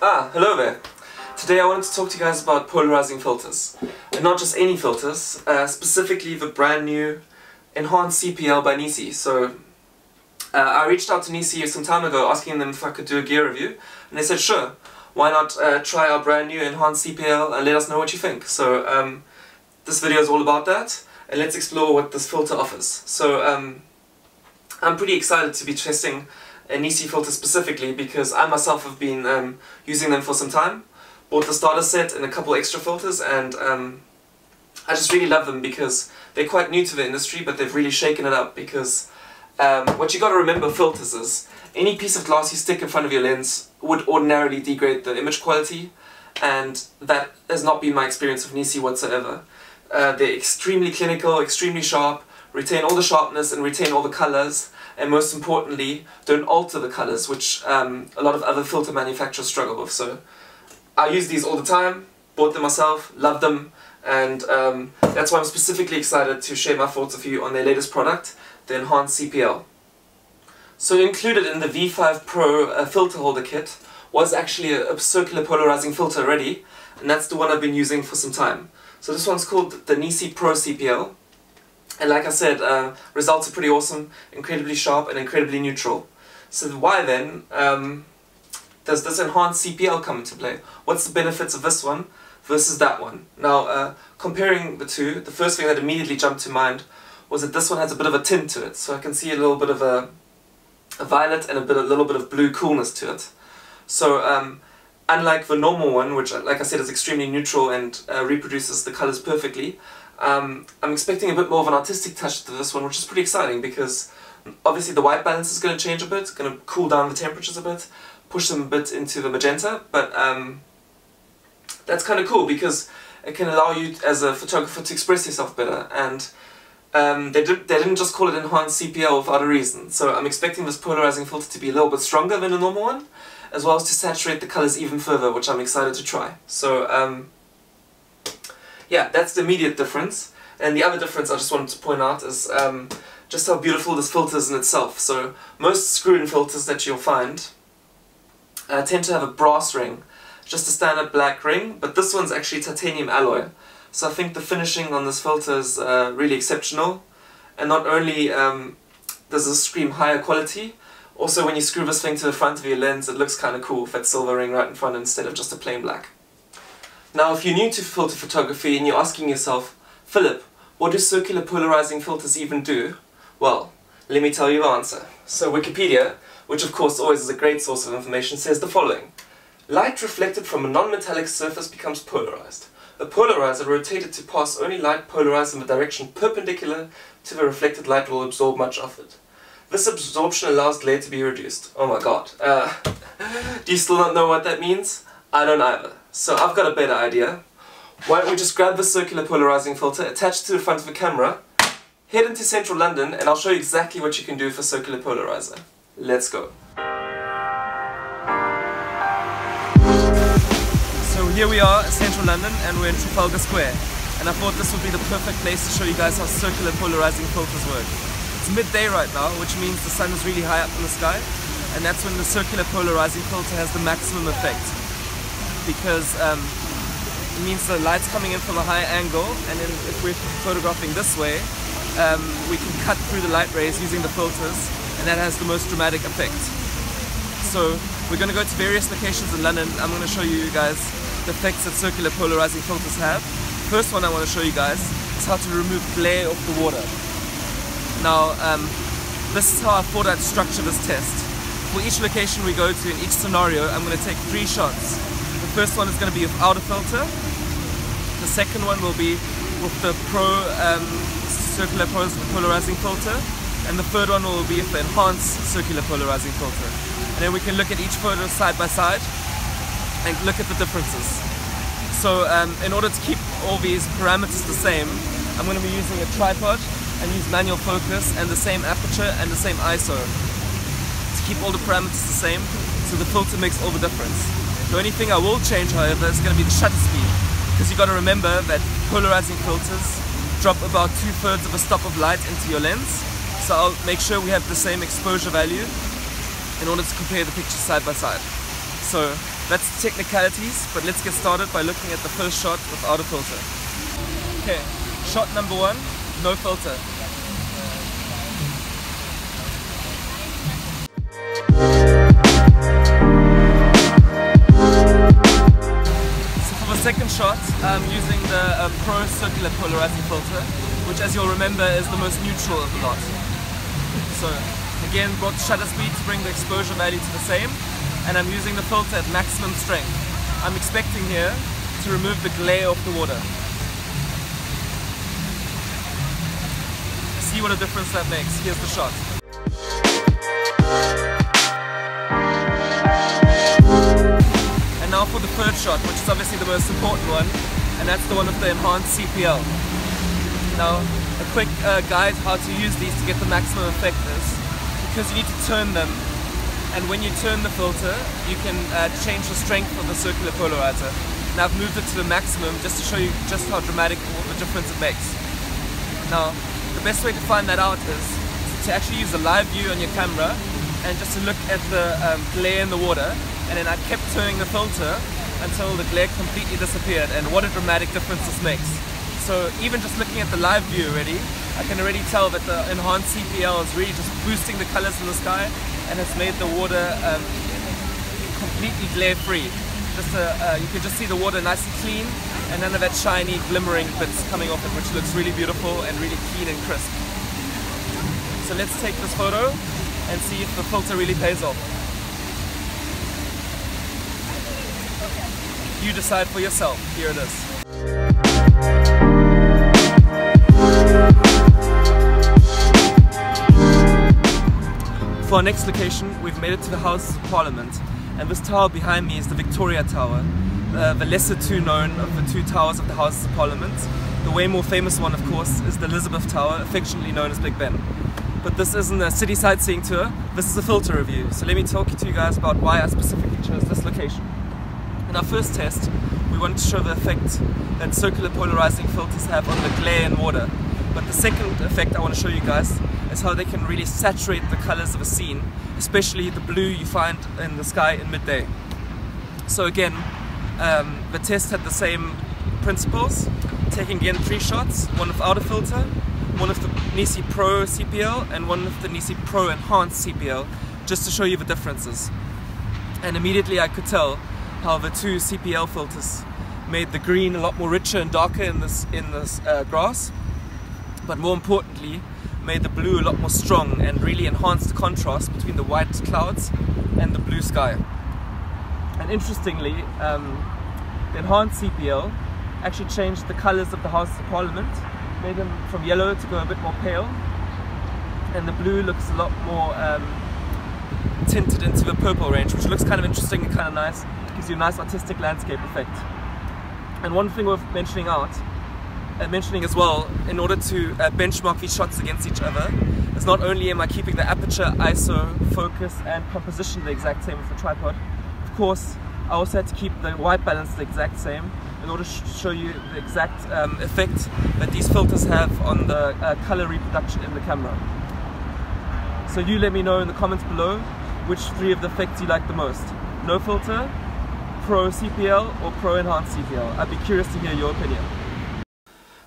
Hello there. Today I wanted to talk to you guys about polarizing filters. And not just any filters, specifically the brand new Enhance CPL by NiSi. So I reached out to NiSi some time ago asking them if I could do a gear review, and they said sure, why not try our brand new Enhance CPL and let us know what you think. So this video is all about that, and let's explore what this filter offers. So I'm pretty excited to be testing a NiSi filter specifically because I myself have been using them for some time. Bought the starter set and a couple extra filters, and I just really love them because they're quite new to the industry, but they've really shaken it up. Because what you got to remember filters is any piece of glass you stick in front of your lens would ordinarily degrade the image quality, and that has not been my experience of NiSi whatsoever. They're extremely clinical, extremely sharp, retain all the sharpness and retain all the colors, and most importantly don't alter the colors, which a lot of other filter manufacturers struggle with. So I use these all the time, bought them myself, love them, and that's why I'm specifically excited to share my thoughts with you on their latest product, the Enhance CPL. So included in the V5 Pro filter holder kit was actually a circular polarizing filter already, and that's the one I've been using for some time. So this one's called the NiSi Pro CPL, and like I said, results are pretty awesome, incredibly sharp and incredibly neutral. So why then does this Enhance CPL come into play? What's the benefits of this one versus that one? Now, comparing the two, the first thing that immediately jumped to mind was that this one has a bit of a tint to it. So I can see a little bit of a violet and a little bit of blue coolness to it. So unlike the normal one, which like I said is extremely neutral and reproduces the colors perfectly, I'm expecting a bit more of an artistic touch to this one, which is pretty exciting because obviously the white balance is going to change a bit, it's going to cool down the temperatures a bit, push them a bit into the magenta, but that's kind of cool because it can allow you as a photographer to express yourself better. And they didn't just call it Enhance CPL without a reason. So I'm expecting this polarizing filter to be a little bit stronger than a normal one, as well as to saturate the colors even further, which I'm excited to try. So yeah, that's the immediate difference. And the other difference I just wanted to point out is just how beautiful this filter is in itself. So most screw-in filters that you'll find tend to have a brass ring, just a standard black ring, but this one's actually titanium alloy. So I think the finishing on this filter is really exceptional, and not only does this scream higher quality, also when you screw this thing to the front of your lens it looks kind of cool with that silver ring right in front instead of just a plain black. Now if you're new to filter photography and you're asking yourself, Philip, what do circular polarizing filters even do? Well, let me tell you the answer. So Wikipedia, which of course always is a great source of information, says the following. Light reflected from a non-metallic surface becomes polarized. A polarizer rotated to pass only light polarized in the direction perpendicular to the reflected light will absorb much of it. This absorption allows glare to be reduced. Oh my god. Do you still not know what that means? I don't either. So I've got a better idea. Why don't we just grab the circular polarizing filter, attach it to the front of the camera, head into central London, and I'll show you exactly what you can do for circular polarizer. Let's go. So here we are in central London and we're in Trafalgar Square, and I thought this would be the perfect place to show you guys how circular polarizing filters work. It's midday right now, which means the sun is really high up in the sky, and that's when the circular polarizing filter has the maximum effect, because it means the light's coming in from a high angle, and then if we're photographing this way, we can cut through the light rays using the filters, and that has the most dramatic effect. So we're going to go to various locations in London. I'm going to show you guys the effects that circular polarizing filters have. First one I want to show you guys is how to remove glare off the water. Now this is how I thought I'd structure this test. For each location we go to, in each scenario, I'm going to take 3 shots. The first one is going to be without a filter, the second one will be with the Pro circular polarizing filter, and the third one will be with the Enhanced circular polarizing filter. And then we can look at each photo side by side and look at the differences. So in order to keep all these parameters the same, I'm going to be using a tripod and use manual focus and the same aperture and the same ISO to keep all the parameters the same, so the filter makes all the difference. The only thing I will change, however, is going to be the shutter speed, because you've got to remember that polarizing filters drop about 2/3 of a stop of light into your lens, so I'll make sure we have the same exposure value in order to compare the pictures side by side. So That's the technicalities, but let's get started by looking at the first shot without a filter. Okay, shot number 1, no filter. So for the second shot, I'm using the Pro Circular Polarizing filter, which, as you'll remember, is the most neutral of the lot. So again, brought the shutter speed to bring the exposure value to the same, and I'm using the filter at maximum strength. I'm expecting here to remove the glare of the water. See what a difference that makes. Here's the shot. And now for the third shot, which is obviously the most important one, and that's the one with the Enhance CPL. Now, a quick guide how to use these to get the maximum effect is, because you need to turn them, and when you turn the filter, you can change the strength of the circular polarizer. And I've moved it to the maximum just to show you just how dramatic of a difference it makes. Now, the best way to find that out is to actually use a live view on your camera and just to look at the glare in the water, and then I kept turning the filter until the glare completely disappeared, and what a dramatic difference this makes. So even just looking at the live view already, I can already tell that the Enhanced CPL is really just boosting the colors in the sky and has made the water completely glare free. You can just see the water nice and clean and none of that shiny glimmering bits coming off it, which looks really beautiful and really clean and crisp. So let's take this photo and see if the filter really pays off. You decide for yourself. Here it is. For our next location, we've made it to the House of Parliament, and this tower behind me is the Victoria Tower, the lesser two known of the two towers of the House of Parliament. The way more famous one, of course, is the Elizabeth Tower, affectionately known as Big Ben. But this isn't a city sightseeing tour, this is a filter review, so let me talk to you guys about why I specifically chose this location. In our first test, we wanted to show the effect that circular polarizing filters have on the glare in water. But the second effect I want to show you guys is how they can really saturate the colors of a scene, especially the blue you find in the sky in midday. So again, the test had the same principles, taking again 3 shots, one without a filter, one with the NiSi Pro CPL and one with the NiSi Pro Enhance CPL, just to show you the differences. And immediately I could tell how the two CPL filters made the green a lot more richer and darker in this grass, but more importantly made the blue a lot more strong and really enhanced the contrast between the white clouds and the blue sky. And interestingly, the Enhanced CPL actually changed the colors of the House of Parliament, made them from yellow to go a bit more pale, and the blue looks a lot more tinted into the purple range, which looks kind of interesting and kind of nice, gives you a nice artistic landscape effect. And one thing worth mentioning as well, in order to benchmark these shots against each other, is not only am I keeping the aperture, ISO, focus and composition the exact same with the tripod, of course I also had to keep the white balance the exact same in order to show you the exact effect that these filters have on the color reproduction in the camera. So you let me know in the comments below which 3 of the effects you like the most. No filter, Pro CPL or Pro Enhanced CPL. I'd be curious to hear your opinion.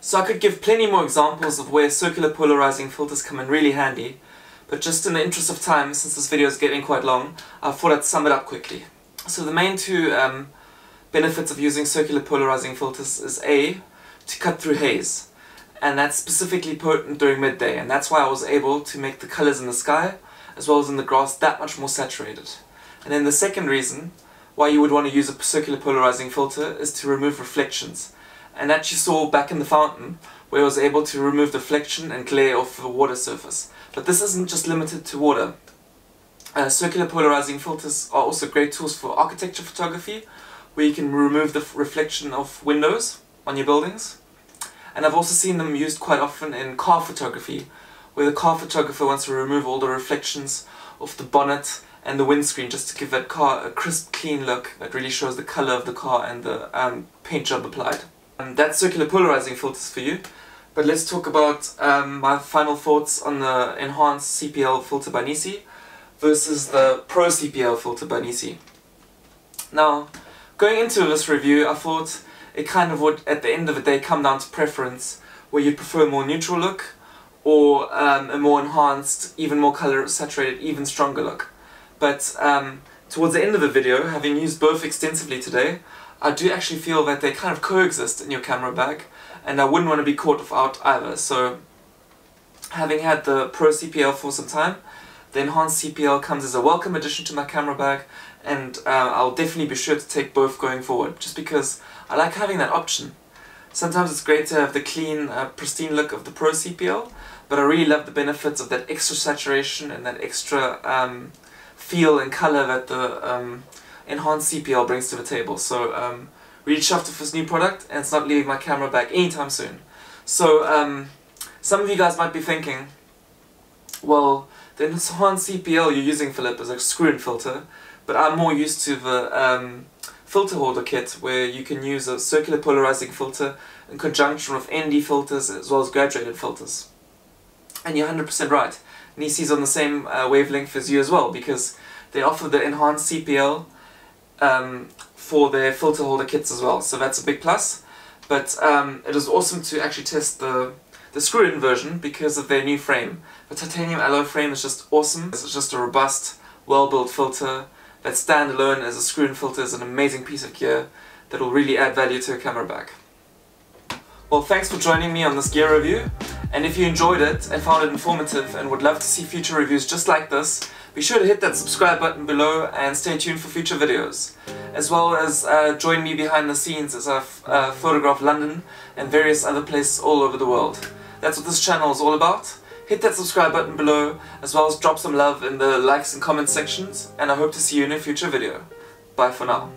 So I could give plenty more examples of where circular polarizing filters come in really handy, but just in the interest of time, since this video is getting quite long, I thought I'd sum it up quickly. So the main 2 benefits of using circular polarizing filters is A, to cut through haze, and that's specifically potent during midday, and that's why I was able to make the colors in the sky as well as in the grass that much more saturated. And then the second reason why you would want to use a circular polarizing filter is to remove reflections. And that you saw back in the fountain, where I was able to remove reflection and glare off the water surface. But this isn't just limited to water. Circular polarizing filters are also great tools for architecture photography, where you can remove the reflection of windows on your buildings. And I've also seen them used quite often in car photography, where the car photographer wants to remove all the reflections of the bonnet and the windscreen just to give that car a crisp, clean look that really shows the colour of the car and the paint job applied. And that's circular polarizing filters for you. But let's talk about my final thoughts on the Enhanced CPL filter by NiSi versus the Pro CPL filter by NiSi. Now, going into this review, I thought it kind of would, at the end of the day, come down to preference, where you prefer a more neutral look, or a more enhanced, even more colour saturated, even stronger look. But towards the end of the video, having used both extensively today, I do actually feel that they kind of coexist in your camera bag, and I wouldn't want to be caught without either. So, having had the Pro CPL for some time, the Enhanced CPL comes as a welcome addition to my camera bag, and I'll definitely be sure to take both going forward, just because I like having that option. Sometimes it's great to have the clean, pristine look of the Pro CPL, but I really love the benefits of that extra saturation and that extra feel and colour that the Enhanced CPL brings to the table. So really chuffed with this new product, and it's not leaving my camera bag anytime soon. So some of you guys might be thinking, well, the Enhanced CPL you're using, Philip, is a screw-in filter, but I'm more used to the filter holder kit, where you can use a circular polarizing filter in conjunction with ND filters as well as graduated filters. And you're 100% right. NiSi's on the same wavelength as you as well, because they offer the Enhanced CPL for their filter holder kits as well, so that's a big plus. But it is awesome to actually test the screw-in version because of their new frame. The titanium alloy frame is just awesome. It's just a robust, well-built filter that standalone as a screw-in filter is an amazing piece of gear that will really add value to a camera bag. Well, thanks for joining me on this gear review, and if you enjoyed it and found it informative and would love to see future reviews just like this, be sure to hit that subscribe button below and stay tuned for future videos, as well as join me behind the scenes as I photograph London and various other places all over the world. That's what this channel is all about. Hit that subscribe button below, as well as drop some love in the likes and comments sections, and I hope to see you in a future video. Bye for now.